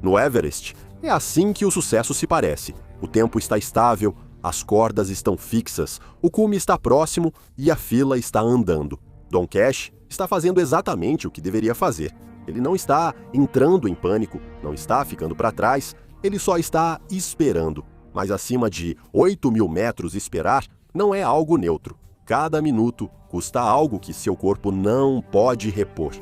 No Everest, é assim que o sucesso se parece. O tempo está estável, as cordas estão fixas, o cume está próximo e a fila está andando. Don Cash está fazendo exatamente o que deveria fazer. Ele não está entrando em pânico, não está ficando para trás, ele só está esperando. Mas acima de 8.000 metros esperar não é algo neutro. Cada minuto custa algo que seu corpo não pode repor.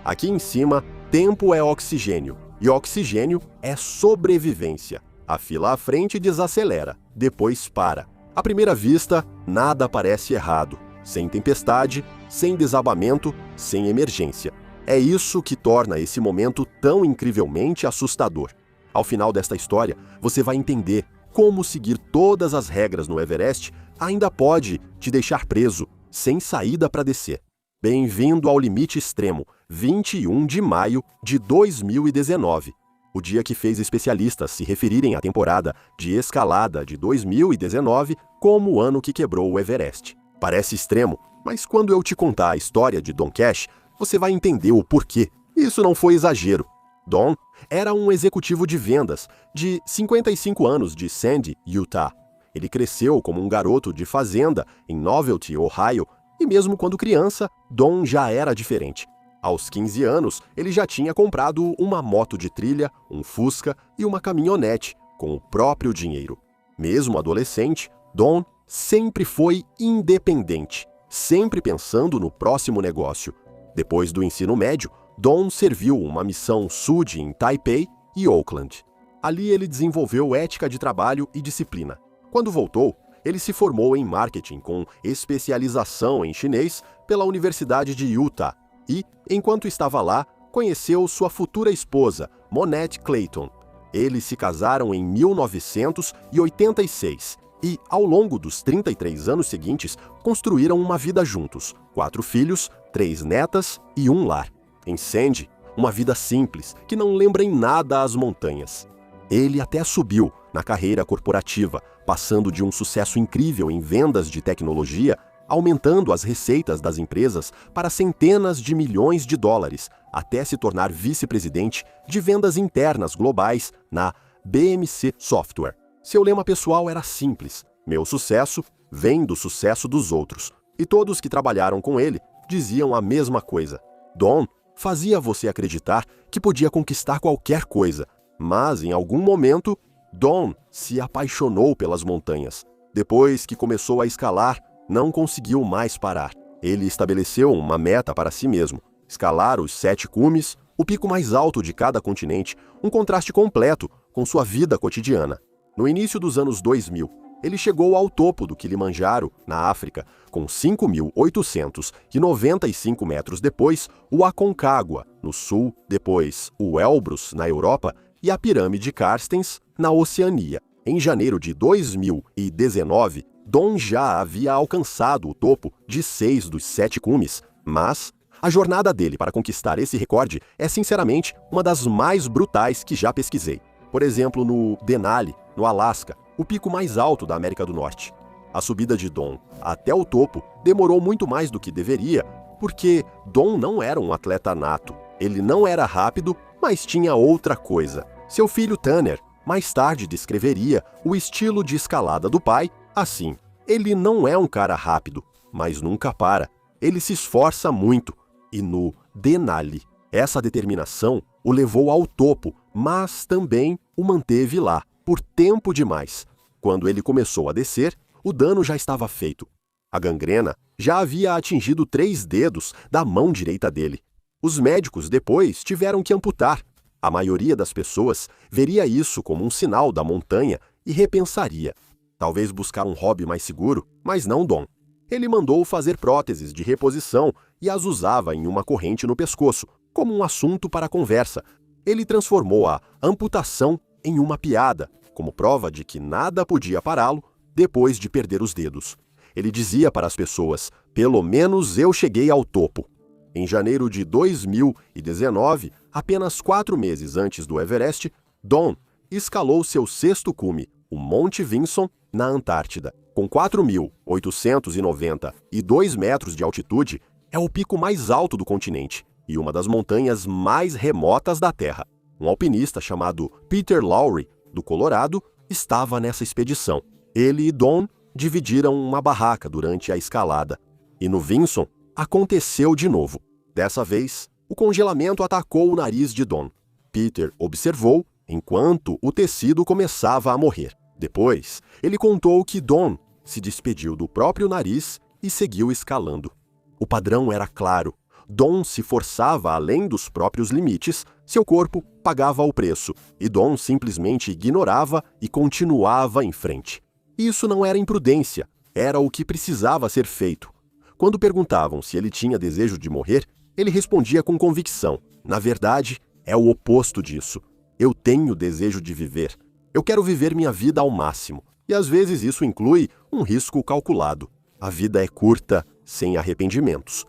Aqui em cima, tempo é oxigênio, e oxigênio é sobrevivência. A fila à frente desacelera, depois para. À primeira vista, nada parece errado. Sem tempestade, sem desabamento, sem emergência. É isso que torna esse momento tão incrivelmente assustador. Ao final desta história, você vai entender como seguir todas as regras no Everest ainda pode te deixar preso, sem saída para descer. Bem-vindo ao Limite Extremo, 21 de maio de 2019. O dia que fez especialistas se referirem à temporada de escalada de 2019 como o ano que quebrou o Everest. Parece extremo, mas quando eu te contar a história de Don Cash, você vai entender o porquê. Isso não foi exagero. Don era um executivo de vendas de 55 anos de Sandy, Utah. Ele cresceu como um garoto de fazenda em Novelty, Ohio, e mesmo quando criança, Don já era diferente. Aos 15 anos, ele já tinha comprado uma moto de trilha, um Fusca e uma caminhonete com o próprio dinheiro. Mesmo adolescente, Don sempre foi independente, sempre pensando no próximo negócio. Depois do ensino médio, Don serviu uma missão SUD em Taipei e Auckland. Ali ele desenvolveu ética de trabalho e disciplina. Quando voltou, ele se formou em marketing com especialização em chinês pela Universidade de Utah e, enquanto estava lá, conheceu sua futura esposa, Monette Clayton. Eles se casaram em 1986 e, ao longo dos 33 anos seguintes, construíram uma vida juntos, 4 filhos, 3 netas e um lar. Em Sandy, uma vida simples, que não lembra em nada as montanhas. Ele até subiu na carreira corporativa, passando de um sucesso incrível em vendas de tecnologia, aumentando as receitas das empresas para centenas de milhões de dólares, até se tornar vice-presidente de vendas internas globais na BMC Software. Seu lema pessoal era simples: meu sucesso vem do sucesso dos outros. E todos que trabalharam com ele diziam a mesma coisa. Don fazia você acreditar que podia conquistar qualquer coisa, mas em algum momento, Don se apaixonou pelas montanhas. Depois que começou a escalar, não conseguiu mais parar. Ele estabeleceu uma meta para si mesmo: escalar os 7 cumes, o pico mais alto de cada continente, um contraste completo com sua vida cotidiana. No início dos anos 2000, ele chegou ao topo do Kilimanjaro, na África, com 5.895 metros depois, o Aconcagua, no sul, depois o Elbrus, na Europa, e a Pirâmide Carstens, na Oceania. Em janeiro de 2019, Don já havia alcançado o topo de 6 dos 7 cumes, mas a jornada dele para conquistar esse recorde é, sinceramente, uma das mais brutais que já pesquisei. Por exemplo, no Denali, no Alasca, o pico mais alto da América do Norte. A subida de Don até o topo demorou muito mais do que deveria, porque Don não era um atleta nato. Ele não era rápido, mas tinha outra coisa. Seu filho Tanner mais tarde descreveria o estilo de escalada do pai assim: ele não é um cara rápido, mas nunca para. Ele se esforça muito. E no Denali, essa determinação o levou ao topo, mas também o manteve lá por tempo demais. Quando ele começou a descer, o dano já estava feito. A gangrena já havia atingido 3 dedos da mão direita dele. Os médicos depois tiveram que amputar. A maioria das pessoas veria isso como um sinal da montanha e repensaria. Talvez buscar um hobby mais seguro, mas não Don. Ele mandou fazer próteses de reposição e as usava em uma corrente no pescoço, como um assunto para conversa. Ele transformou a amputação em uma piada, como prova de que nada podia pará-lo depois de perder os dedos. Ele dizia para as pessoas: pelo menos eu cheguei ao topo. Em janeiro de 2019, apenas 4 meses antes do Everest, Don escalou seu 6º cume, o Monte Vinson, na Antártida. Com 4.892 metros de altitude, é o pico mais alto do continente e uma das montanhas mais remotas da Terra. Um alpinista chamado Peter Lowry, do Colorado, estava nessa expedição. Ele e Don dividiram uma barraca durante a escalada. E no Vinson, aconteceu de novo. Dessa vez, o congelamento atacou o nariz de Don. Peter observou enquanto o tecido começava a morrer. Depois, ele contou que Don se despediu do próprio nariz e seguiu escalando. O padrão era claro. Don se forçava além dos próprios limites, seu corpo pagava o preço, e Don simplesmente ignorava e continuava em frente. Isso não era imprudência, era o que precisava ser feito. Quando perguntavam se ele tinha desejo de morrer, ele respondia com convicção: na verdade, é o oposto disso. Eu tenho desejo de viver. Eu quero viver minha vida ao máximo. E às vezes isso inclui um risco calculado. A vida é curta, sem arrependimentos.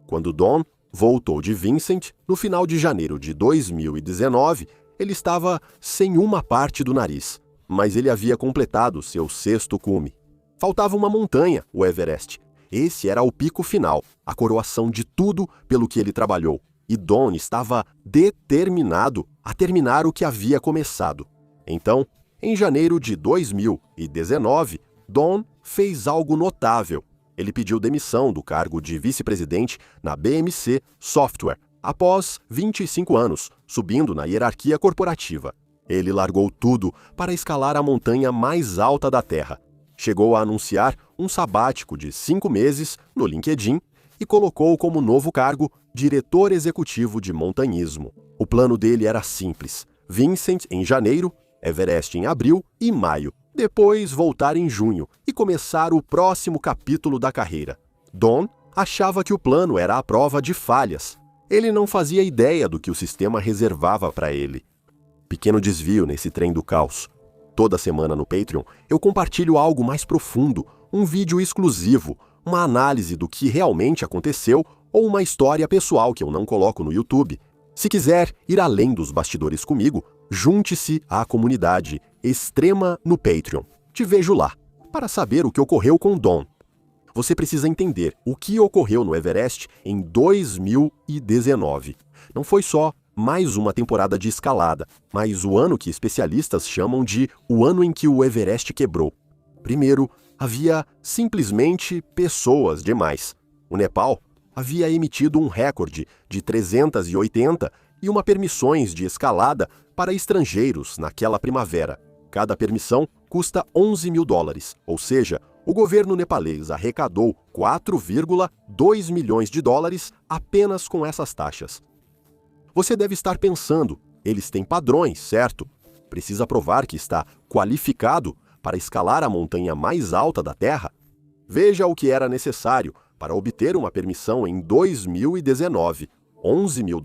Quando Don voltou de Vincent, no final de janeiro de 2019, ele estava sem uma parte do nariz, mas ele havia completado seu 6º cume. Faltava uma montanha, o Everest. Esse era o pico final, a coroação de tudo pelo que ele trabalhou. E Don estava determinado a terminar o que havia começado. Então, em janeiro de 2019, Don fez algo notável. Ele pediu demissão do cargo de vice-presidente na BMC Software, após 25 anos, subindo na hierarquia corporativa. Ele largou tudo para escalar a montanha mais alta da Terra. Chegou a anunciar um sabático de 5 meses no LinkedIn e colocou como novo cargo diretor executivo de montanhismo. O plano dele era simples: Vincent em janeiro, Everest em abril e maio. Depois voltar em junho e começar o próximo capítulo da carreira. Don achava que o plano era a prova de falhas. Ele não fazia ideia do que o sistema reservava para ele. Pequeno desvio nesse trem do caos. Toda semana no Patreon eu compartilho algo mais profundo, um vídeo exclusivo, uma análise do que realmente aconteceu ou uma história pessoal que eu não coloco no YouTube. Se quiser ir além dos bastidores comigo, junte-se à comunidade Extrema no Patreon. Te vejo lá, para saber o que ocorreu com Don. Você precisa entender o que ocorreu no Everest em 2019. Não foi só mais uma temporada de escalada, mas o ano que especialistas chamam de o ano em que o Everest quebrou. Primeiro, havia simplesmente pessoas demais. O Nepal havia emitido um recorde de 380 e uma permissões de escalada para estrangeiros naquela primavera. Cada permissão custa $11 mil, ou seja, o governo nepalês arrecadou 4,2 milhões de dólares apenas com essas taxas. Você deve estar pensando, eles têm padrões, certo? Precisa provar que está qualificado para escalar a montanha mais alta da Terra? Veja o que era necessário para obter uma permissão em 2019, $11 mil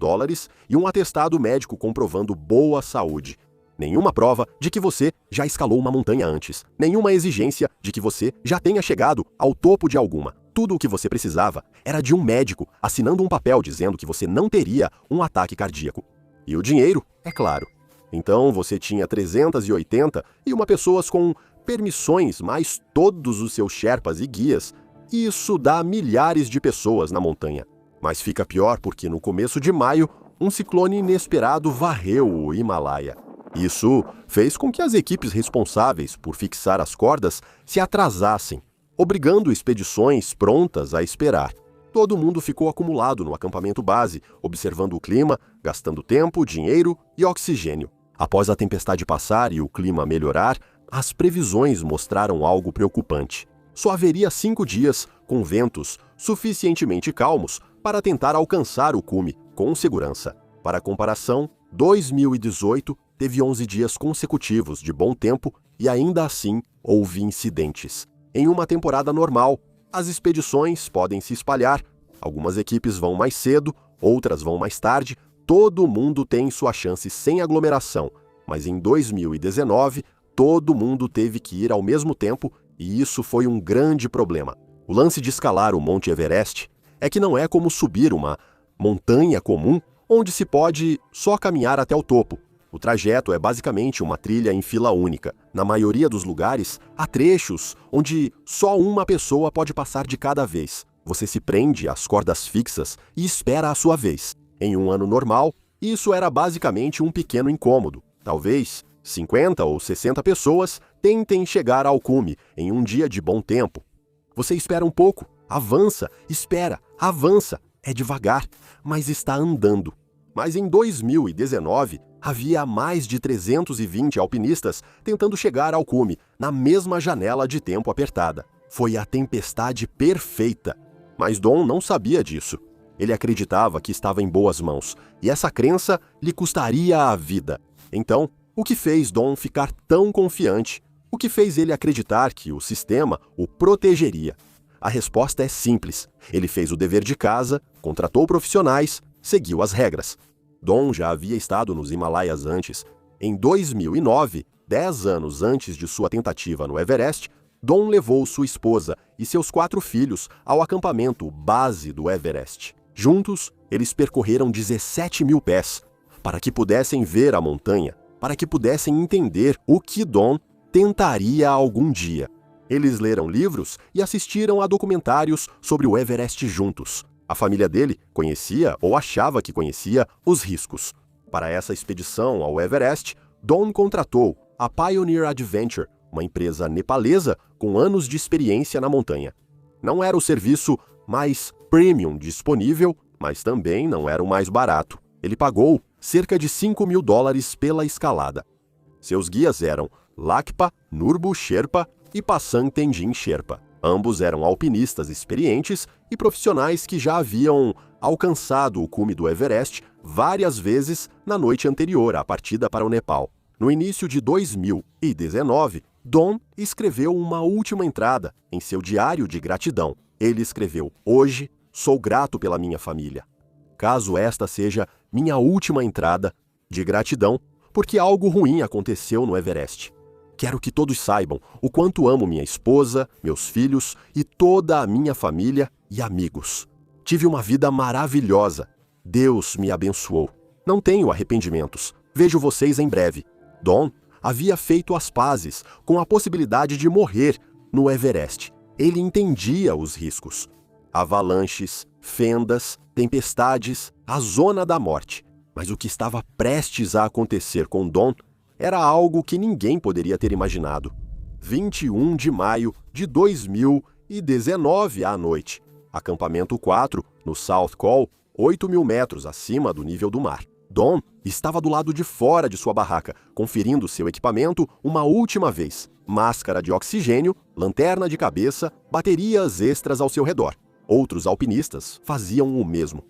e um atestado médico comprovando boa saúde. Nenhuma prova de que você já escalou uma montanha antes. Nenhuma exigência de que você já tenha chegado ao topo de alguma. Tudo o que você precisava era de um médico assinando um papel dizendo que você não teria um ataque cardíaco. E o dinheiro, é claro. Então você tinha 380 e uma pessoas com permissões, mais todos os seus sherpas e guias. Isso dá milhares de pessoas na montanha. Mas fica pior porque no começo de maio, um ciclone inesperado varreu o Himalaia. Isso fez com que as equipes responsáveis por fixar as cordas se atrasassem, obrigando expedições prontas a esperar. Todo mundo ficou acumulado no acampamento base, observando o clima, gastando tempo, dinheiro e oxigênio. Após a tempestade passar e o clima melhorar, as previsões mostraram algo preocupante. Só haveria 5 dias com ventos suficientemente calmos para tentar alcançar o cume com segurança. Para comparação, 2018 teve 11 dias consecutivos de bom tempo e ainda assim houve incidentes. Em uma temporada normal, as expedições podem se espalhar. Algumas equipes vão mais cedo, outras vão mais tarde. Todo mundo tem sua chance sem aglomeração. Mas em 2019, todo mundo teve que ir ao mesmo tempo e isso foi um grande problema. O lance de escalar o Monte Everest é que não é como subir uma montanha comum onde se pode só caminhar até o topo. O trajeto é basicamente uma trilha em fila única. Na maioria dos lugares, há trechos onde só uma pessoa pode passar de cada vez. Você se prende às cordas fixas e espera a sua vez. Em um ano normal, Isso era basicamente um pequeno incômodo. Talvez 50 ou 60 pessoas tentem chegar ao cume em um dia de bom tempo. Você espera um pouco, avança, espera, avança. É devagar, mas está andando. Mas em 2019, havia mais de 320 alpinistas tentando chegar ao cume, na mesma janela de tempo apertada. Foi a tempestade perfeita. Mas Don não sabia disso. Ele acreditava que estava em boas mãos, e essa crença lhe custaria a vida. Então, o que fez Don ficar tão confiante? O que fez ele acreditar que o sistema o protegeria? A resposta é simples. Ele fez o dever de casa, contratou profissionais, seguiu as regras. Don já havia estado nos Himalaias antes. Em 2009, 10 anos antes de sua tentativa no Everest, Don levou sua esposa e seus 4 filhos ao acampamento base do Everest. Juntos, eles percorreram 17 mil pés, para que pudessem ver a montanha, para que pudessem entender o que Don tentaria algum dia. Eles leram livros e assistiram a documentários sobre o Everest juntos. A família dele conhecia ou achava que conhecia os riscos. Para essa expedição ao Everest, Don contratou a Pioneer Adventure, uma empresa nepalesa com anos de experiência na montanha. Não era o serviço mais premium disponível, mas também não era o mais barato. Ele pagou cerca de $5.000 pela escalada. Seus guias eram Lakpa Nurbu Sherpa e Pasang Tenzin Sherpa. Ambos eram alpinistas experientes e profissionais que já haviam alcançado o cume do Everest várias vezes na noite anterior à partida para o Nepal. No início de 2019, Don escreveu uma última entrada em seu diário de gratidão. Ele escreveu: "Hoje sou grato pela minha família. Caso esta seja minha última entrada de gratidão, porque algo ruim aconteceu no Everest. Quero que todos saibam o quanto amo minha esposa, meus filhos e toda a minha família e amigos. Tive uma vida maravilhosa. Deus me abençoou. Não tenho arrependimentos. Vejo vocês em breve." Don havia feito as pazes com a possibilidade de morrer no Everest. Ele entendia os riscos. Avalanches, fendas, tempestades, a zona da morte. Mas o que estava prestes a acontecer com Don era algo que ninguém poderia ter imaginado. 21 de maio de 2019 à noite. Acampamento 4, no South Col, 8.000 metros acima do nível do mar. Don estava do lado de fora de sua barraca, conferindo seu equipamento uma última vez. Máscara de oxigênio, lanterna de cabeça, baterias extras ao seu redor. Outros alpinistas faziam o mesmo.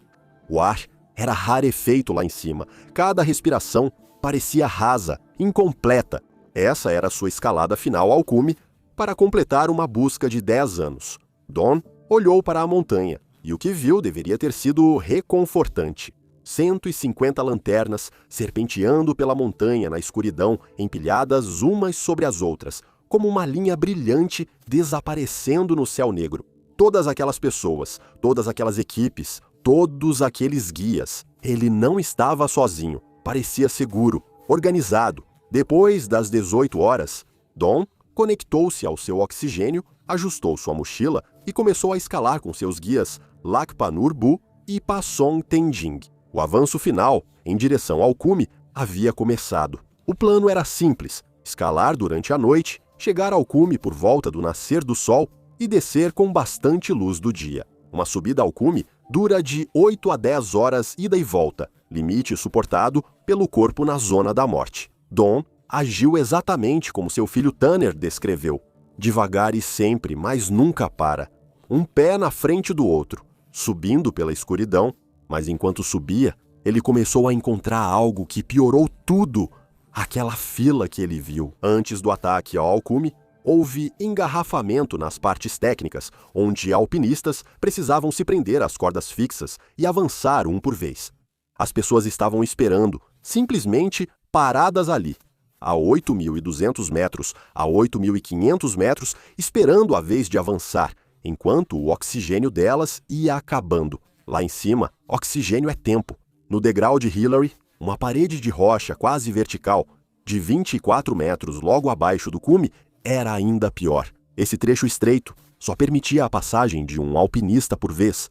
O ar era rarefeito lá em cima. Cada respiração parecia rasa, incompleta. Essa era sua escalada final ao cume para completar uma busca de 10 anos. Don olhou para a montanha e o que viu deveria ter sido reconfortante. 150 lanternas serpenteando pela montanha na escuridão, empilhadas umas sobre as outras, como uma linha brilhante desaparecendo no céu negro. Todas aquelas pessoas, todas aquelas equipes, todos aqueles guias. Ele não estava sozinho, parecia seguro, organizado. Depois das 18 horas, Don conectou-se ao seu oxigênio, ajustou sua mochila e começou a escalar com seus guias Lakpa Nurbu e Pasong Tenzin. O avanço final, em direção ao cume, havia começado. O plano era simples: escalar durante a noite, chegar ao cume por volta do nascer do sol e descer com bastante luz do dia. Uma subida ao cume dura de 8 a 10 horas ida e volta, limite suportado pelo corpo na zona da morte. Don agiu exatamente como seu filho Tanner descreveu. Devagar e sempre, mas nunca para. Um pé na frente do outro, subindo pela escuridão, mas enquanto subia, ele começou a encontrar algo que piorou tudo. Aquela fila que ele viu antes do ataque ao cume. Houve engarrafamento nas partes técnicas, onde alpinistas precisavam se prender às cordas fixas e avançar um por vez. As pessoas estavam esperando, simplesmente paradas ali, a 8.200 metros, a 8.500 metros, esperando a vez de avançar, enquanto o oxigênio delas ia acabando. Lá em cima, oxigênio é tempo. No degrau de Hillary, uma parede de rocha quase vertical, de 24 metros logo abaixo do cume, era ainda pior. Esse trecho estreito só permitia a passagem de um alpinista por vez.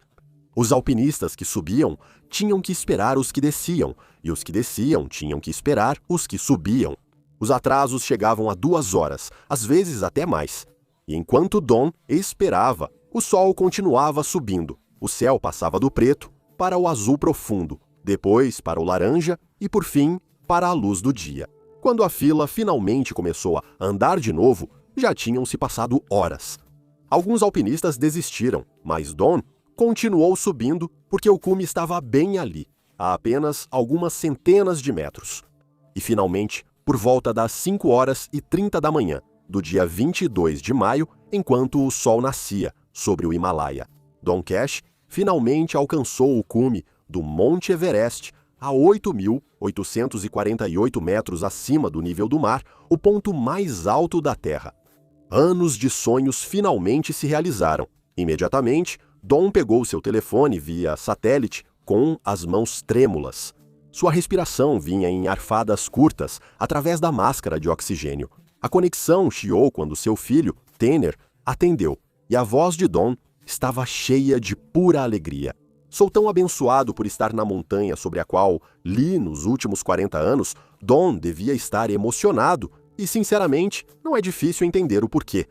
Os alpinistas que subiam tinham que esperar os que desciam, e os que desciam tinham que esperar os que subiam. Os atrasos chegavam a 2 horas, às vezes até mais. E enquanto Don esperava, o sol continuava subindo. O céu passava do preto para o azul profundo, depois para o laranja e, por fim, para a luz do dia. Quando a fila finalmente começou a andar de novo, já tinham se passado horas. Alguns alpinistas desistiram, mas Don continuou subindo porque o cume estava bem ali, a apenas algumas centenas de metros. E finalmente, por volta das 5h30 da manhã, do dia 22 de maio, enquanto o sol nascia sobre o Himalaia, Don Cash finalmente alcançou o cume do Monte Everest a 8.848 metros acima do nível do mar, o ponto mais alto da Terra. Anos de sonhos finalmente se realizaram. Imediatamente, Don pegou seu telefone via satélite com as mãos trêmulas. Sua respiração vinha em arfadas curtas através da máscara de oxigênio. A conexão chiou quando seu filho, Tanner, atendeu, e a voz de Don estava cheia de pura alegria. Sou tão abençoado por estar na montanha sobre a qual li nos últimos 40 anos, Don devia estar emocionado e, sinceramente, não é difícil entender o porquê.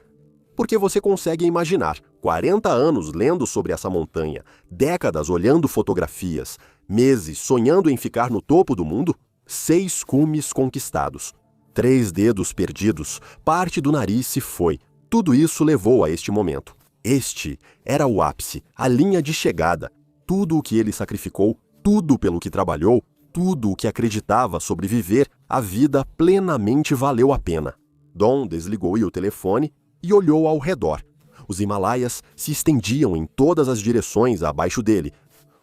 Porque você consegue imaginar 40 anos lendo sobre essa montanha, décadas olhando fotografias, meses sonhando em ficar no topo do mundo, 6 cumes conquistados, 3 dedos perdidos, parte do nariz se foi. Tudo isso levou a este momento. Este era o ápice, a linha de chegada. Tudo o que ele sacrificou, tudo pelo que trabalhou, tudo o que acreditava sobre viver a vida plenamente valeu a pena. Don desligou o telefone e olhou ao redor. Os Himalaias se estendiam em todas as direções abaixo dele.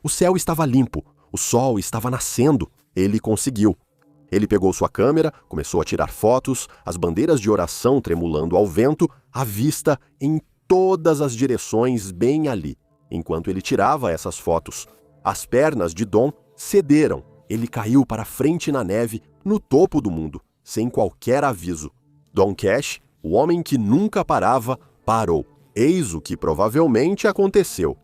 O céu estava limpo, o sol estava nascendo. Ele conseguiu. Ele pegou sua câmera, começou a tirar fotos, as bandeiras de oração tremulando ao vento, a vista em todas as direções bem ali. Enquanto ele tirava essas fotos, as pernas de Don cederam. Ele caiu para frente na neve, no topo do mundo, sem qualquer aviso. Don Cash, o homem que nunca parava, parou. Eis o que provavelmente aconteceu.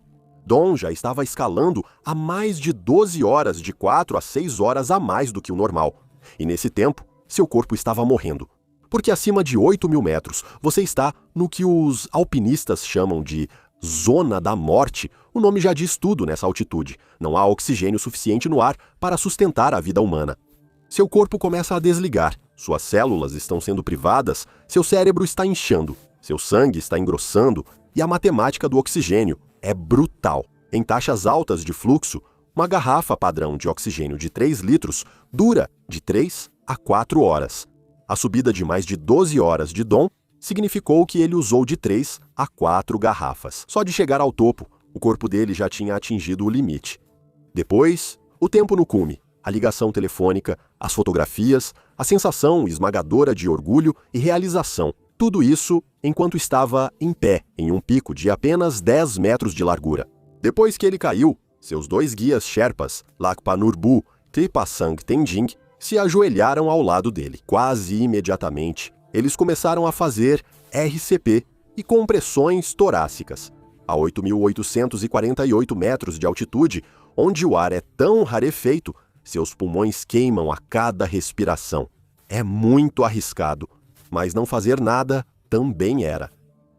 Don já estava escalando há mais de 12 horas, de 4 a 6 horas a mais do que o normal. E nesse tempo, seu corpo estava morrendo. Porque acima de 8.000 metros, você está no que os alpinistas chamam de zona da morte. O nome já diz tudo nessa altitude. Não há oxigênio suficiente no ar para sustentar a vida humana. Seu corpo começa a desligar, suas células estão sendo privadas, seu cérebro está inchando, seu sangue está engrossando e a matemática do oxigênio é brutal. Em taxas altas de fluxo, uma garrafa padrão de oxigênio de 3 litros dura de 3 a 4 horas. A subida de mais de 12 horas de Don significou que ele usou de 3 a 4 garrafas. Só de chegar ao topo, o corpo dele já tinha atingido o limite. Depois, o tempo no cume, a ligação telefônica, as fotografias, a sensação esmagadora de orgulho e realização. Tudo isso enquanto estava em pé, em um pico de apenas 10 metros de largura. Depois que ele caiu, seus 2 guias Sherpas, Lakpa Nurbu e Tripasang Tenzing, se ajoelharam ao lado dele. Quase imediatamente, eles começaram a fazer RCP e compressões torácicas. A 8.848 metros de altitude, onde o ar é tão rarefeito, seus pulmões queimam a cada respiração. É muito arriscado, mas não fazer nada também era.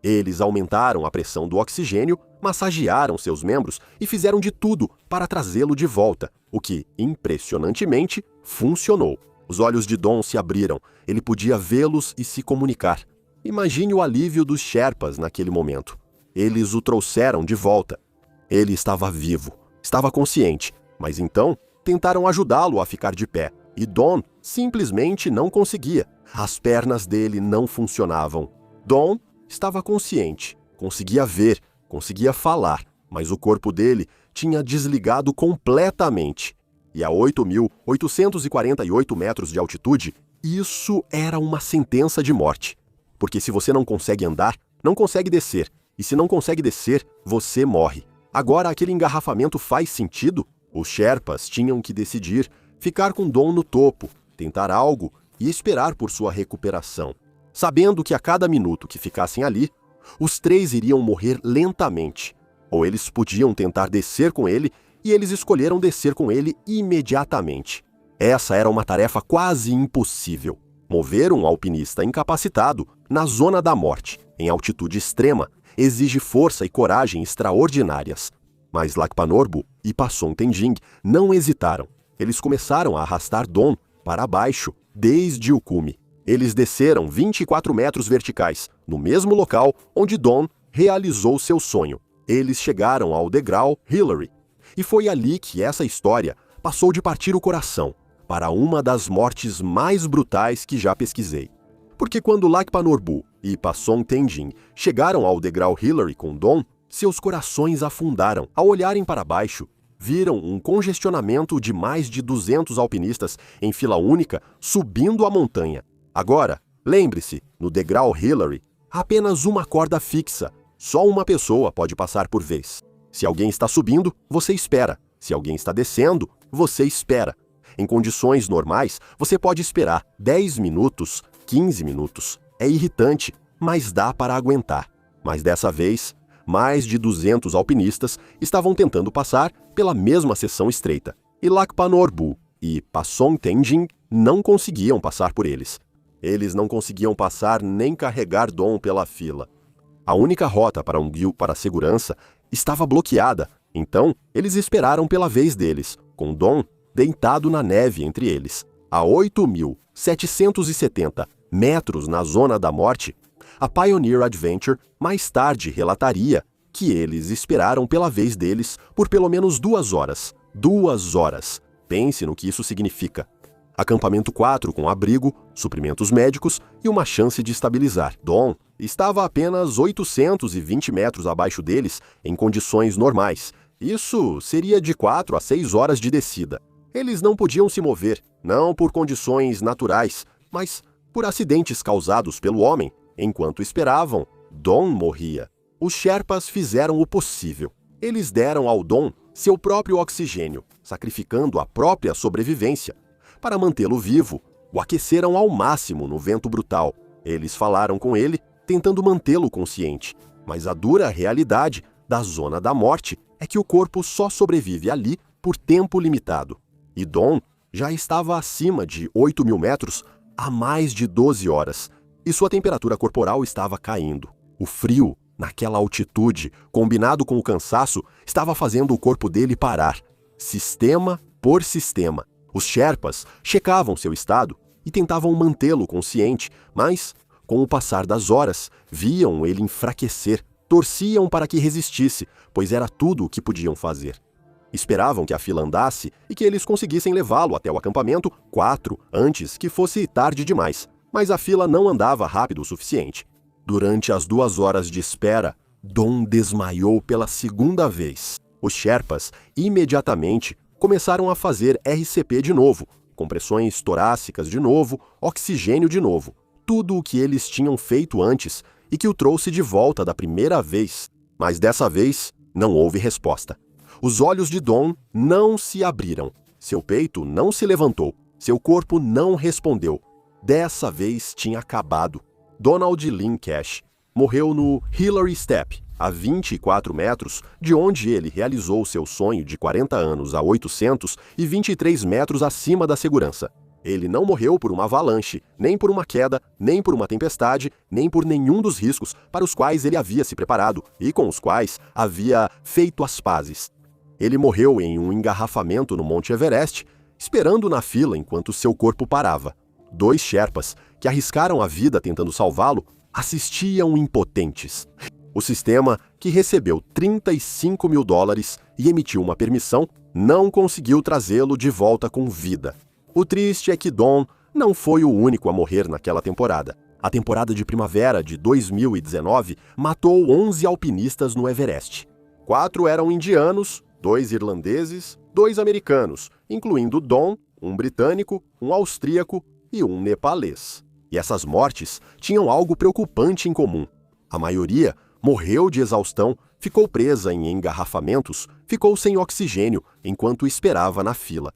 Eles aumentaram a pressão do oxigênio, massagearam seus membros e fizeram de tudo para trazê-lo de volta, o que, impressionantemente, funcionou. Os olhos de Don se abriram, ele podia vê-los e se comunicar. Imagine o alívio dos Sherpas naquele momento. Eles o trouxeram de volta. Ele estava vivo, estava consciente, mas então tentaram ajudá-lo a ficar de pé. E Don simplesmente não conseguia. As pernas dele não funcionavam. Don estava consciente, conseguia ver, conseguia falar, mas o corpo dele tinha desligado completamente. E a 8.848 metros de altitude, isso era uma sentença de morte. Porque se você não consegue andar, não consegue descer. E se não consegue descer, você morre. Agora aquele engarrafamento faz sentido? Os Sherpas tinham que decidir ficar com Don no topo, tentar algo e esperar por sua recuperação, sabendo que a cada minuto que ficassem ali, os 3 iriam morrer lentamente. ou eles podiam tentar descer com ele, e eles escolheram descer com ele imediatamente. Essa era uma tarefa quase impossível. Mover um alpinista incapacitado na zona da morte, em altitude extrema, exige força e coragem extraordinárias. Mas Lakpa-Norbu e Passon Tendjing não hesitaram. Eles começaram a arrastar Don para baixo, desde o cume. Eles desceram 24 metros verticais, no mesmo local onde Don realizou seu sonho. Eles chegaram ao degrau Hillary. E foi ali que essa história passou de partir o coração para uma das mortes mais brutais que já pesquisei. Porque quando Lakpa-Norbu e Passon Tendjing chegaram ao degrau Hillary com Don, seus corações afundaram. Ao olharem para baixo, viram um congestionamento de mais de 200 alpinistas em fila única subindo a montanha. Agora, lembre-se, no degrau Hillary, há apenas uma corda fixa. Só uma pessoa pode passar por vez. Se alguém está subindo, você espera. Se alguém está descendo, você espera. Em condições normais, você pode esperar 10 minutos, 15 minutos. É irritante, mas dá para aguentar. Mas dessa vez, mais de 200 alpinistas estavam tentando passar pela mesma seção estreita. E Lakpa-Norbu e Passon Tendjing não conseguiam passar por eles. Eles não conseguiam passar nem carregar Don pela fila. A única rota para Ungyul para a segurança estava bloqueada, então eles esperaram pela vez deles, com Don deitado na neve entre eles. A 8.770 metros na zona da morte, a Pioneer Adventure mais tarde relataria que eles esperaram pela vez deles por pelo menos 2 horas. 2 horas. Pense no que isso significa. Acampamento 4 com abrigo, suprimentos médicos e uma chance de estabilizar. Don estava a apenas 820 metros abaixo deles em condições normais. Isso seria de 4 a 6 horas de descida. Eles não podiam se mover, não por condições naturais, mas por acidentes causados pelo homem. Enquanto esperavam, Don morria. Os Sherpas fizeram o possível. Eles deram ao Don seu próprio oxigênio, sacrificando a própria sobrevivência. Para mantê-lo vivo, o aqueceram ao máximo no vento brutal. Eles falaram com ele, tentando mantê-lo consciente. Mas a dura realidade da zona da morte é que o corpo só sobrevive ali por tempo limitado. E Don já estava acima de 8.000 metros há mais de 12 horas, e sua temperatura corporal estava caindo. O frio, naquela altitude, combinado com o cansaço, estava fazendo o corpo dele parar, sistema por sistema. Os Sherpas checavam seu estado e tentavam mantê-lo consciente, mas, com o passar das horas, viam ele enfraquecer, torciam para que resistisse, pois era tudo o que podiam fazer. Esperavam que a fila andasse e que eles conseguissem levá-lo até o acampamento 4 antes que fosse tarde demais, mas a fila não andava rápido o suficiente. Durante as 2 horas de espera, Don desmaiou pela segunda vez. Os Sherpas imediatamente começaram a fazer RCP de novo, compressões torácicas de novo, oxigênio de novo, tudo o que eles tinham feito antes e que o trouxe de volta da primeira vez. Mas dessa vez, não houve resposta. Os olhos de Don não se abriram, seu peito não se levantou, seu corpo não respondeu. Dessa vez tinha acabado. Donald Lynn Cash morreu no Hillary Step, a 24 metros de onde ele realizou seu sonho de 40 anos a 823 metros acima da segurança. Ele não morreu por uma avalanche, nem por uma queda, nem por uma tempestade, nem por nenhum dos riscos para os quais ele havia se preparado e com os quais havia feito as pazes. Ele morreu em um engarrafamento no Monte Everest, esperando na fila enquanto seu corpo parava. 2 Sherpas, que arriscaram a vida tentando salvá-lo, assistiam impotentes. O sistema, que recebeu $35 mil e emitiu uma permissão, não conseguiu trazê-lo de volta com vida. O triste é que Don não foi o único a morrer naquela temporada. A temporada de primavera de 2019 matou 11 alpinistas no Everest. 4 eram indianos, 2 irlandeses, 2 americanos, incluindo Don, um britânico, um austríaco e um nepalês. E essas mortes tinham algo preocupante em comum. A maioria morreu de exaustão, ficou presa em engarrafamentos, ficou sem oxigênio enquanto esperava na fila.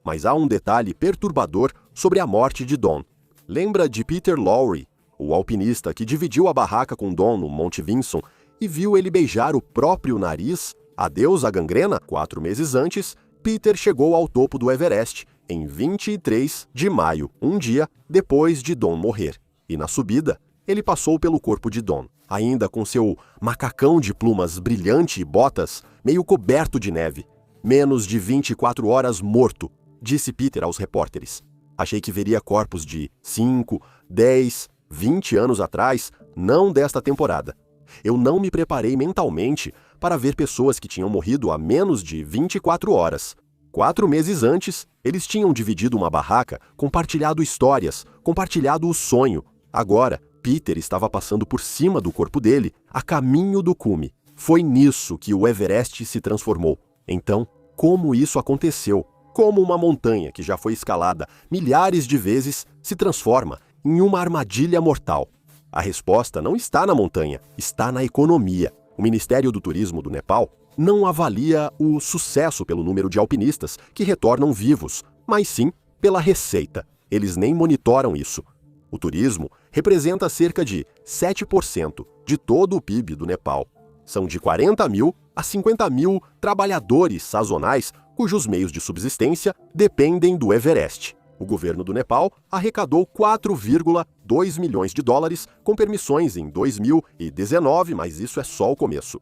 Mas há um detalhe perturbador sobre a morte de Don. Lembra de Peter Lowry, o alpinista que dividiu a barraca com Don no Monte Vinson e viu ele beijar o próprio nariz. Adeus à gangrena. 4 meses antes, Peter chegou ao topo do Everest em 23 de maio, um dia depois de Don morrer. E na subida, ele passou pelo corpo de Don, ainda com seu macacão de plumas brilhante e botas meio coberto de neve. Menos de 24 horas morto, disse Peter aos repórteres. Achei que veria corpos de 5, 10, 20 anos atrás, não desta temporada. Eu não me preparei mentalmente para ver pessoas que tinham morrido há menos de 24 horas. 4 meses antes, eles tinham dividido uma barraca, compartilhado histórias, compartilhado o sonho. Agora, Peter estava passando por cima do corpo dele, a caminho do cume. Foi nisso que o Everest se transformou. Então, como isso aconteceu? Como uma montanha que já foi escalada milhares de vezes se transforma em uma armadilha mortal? A resposta não está na montanha, está na economia. O Ministério do Turismo do Nepal não avalia o sucesso pelo número de alpinistas que retornam vivos, mas sim pela receita. Eles nem monitoram isso. O turismo representa cerca de 7% de todo o PIB do Nepal. São de 40 mil a 50 mil trabalhadores sazonais cujos meios de subsistência dependem do Everest. O governo do Nepal arrecadou 4,2 milhões de dólares com permissões em 2019, mas isso é só o começo.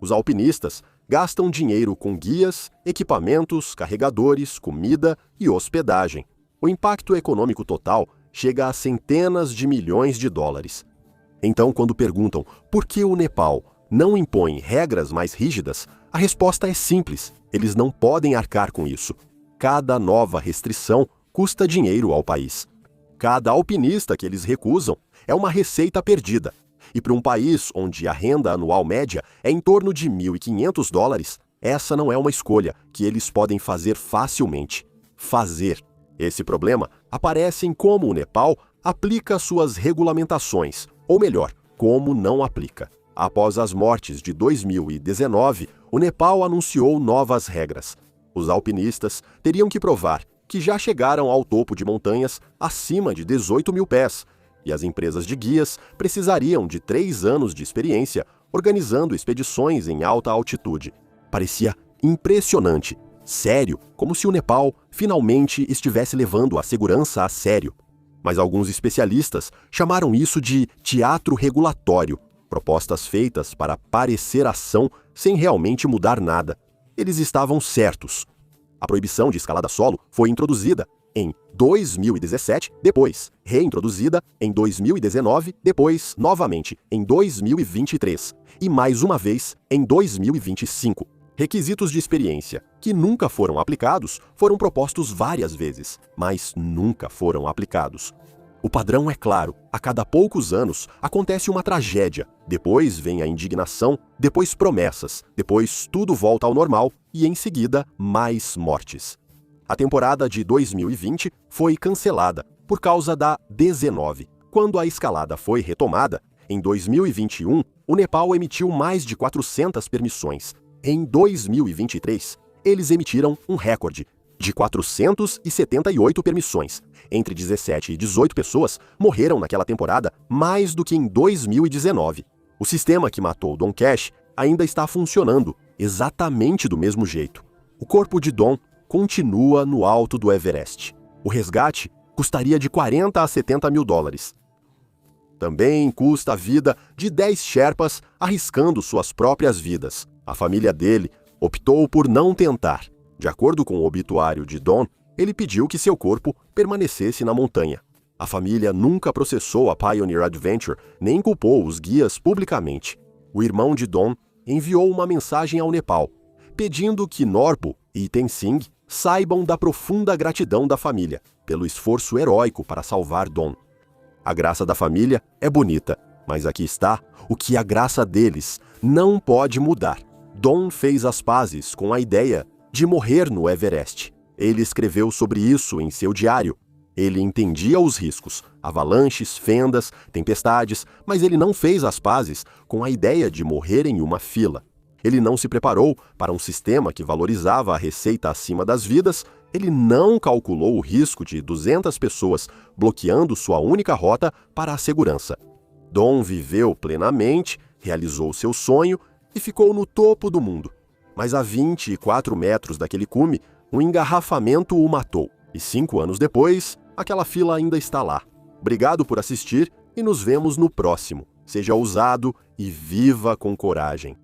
Os alpinistas gastam dinheiro com guias, equipamentos, carregadores, comida e hospedagem. O impacto econômico total chega a centenas de milhões de dólares. Então, quando perguntam por que o Nepal não impõe regras mais rígidas, a resposta é simples: eles não podem arcar com isso. Cada nova restrição custa dinheiro ao país. Cada alpinista que eles recusam é uma receita perdida. E para um país onde a renda anual média é em torno de 1.500 dólares, essa não é uma escolha que eles podem fazer facilmente. Esse problema aparece em como o Nepal aplica suas regulamentações, ou melhor, como não aplica. Após as mortes de 2019, o Nepal anunciou novas regras. Os alpinistas teriam que provar que já chegaram ao topo de montanhas acima de 18 mil pés, e as empresas de guias precisariam de 3 anos de experiência organizando expedições em alta altitude. Parecia impressionante, sério, como se o Nepal finalmente estivesse levando a segurança a sério. Mas alguns especialistas chamaram isso de teatro regulatório, propostas feitas para parecer ação sem realmente mudar nada. Eles estavam certos. A proibição de escalada solo foi introduzida em 2017, depois reintroduzida em 2019, depois novamente em 2023 e mais uma vez em 2025. Requisitos de experiência que nunca foram aplicados foram propostos várias vezes, mas nunca foram aplicados. O padrão é claro: a cada poucos anos acontece uma tragédia, depois vem a indignação, depois promessas, depois tudo volta ao normal e em seguida mais mortes. A temporada de 2020 foi cancelada por causa da 19. Quando a escalada foi retomada, em 2021, o Nepal emitiu mais de 400 permissões. Em 2023, eles emitiram um recorde de 478 permissões. Entre 17 e 18 pessoas morreram naquela temporada mais do que em 2019. O sistema que matou Don Cash ainda está funcionando exatamente do mesmo jeito. O corpo de Don continua no alto do Everest. O resgate custaria de 40 a 70 mil dólares. Também custa a vida de 10 Sherpas arriscando suas próprias vidas. A família dele optou por não tentar. De acordo com o obituário de Don, ele pediu que seu corpo permanecesse na montanha. A família nunca processou a Pioneer Adventure nem culpou os guias publicamente. O irmão de Don enviou uma mensagem ao Nepal, pedindo que Norbu e Tenzing saibam da profunda gratidão da família pelo esforço heróico para salvar Don. A graça da família é bonita, mas aqui está o que a graça deles não pode mudar. Don fez as pazes com a ideia de morrer no Everest. Ele escreveu sobre isso em seu diário. Ele entendia os riscos, avalanches, fendas, tempestades, mas ele não fez as pazes com a ideia de morrer em uma fila. Ele não se preparou para um sistema que valorizava a receita acima das vidas. Ele não calculou o risco de 200 pessoas bloqueando sua única rota para a segurança. Don viveu plenamente realizou seu sonho e ficou no topo do mundo. Mas a 24 metros daquele cume, um engarrafamento o matou. E 5 anos depois, aquela fila ainda está lá. Obrigado por assistir e nos vemos no próximo. Seja ousado e viva com coragem.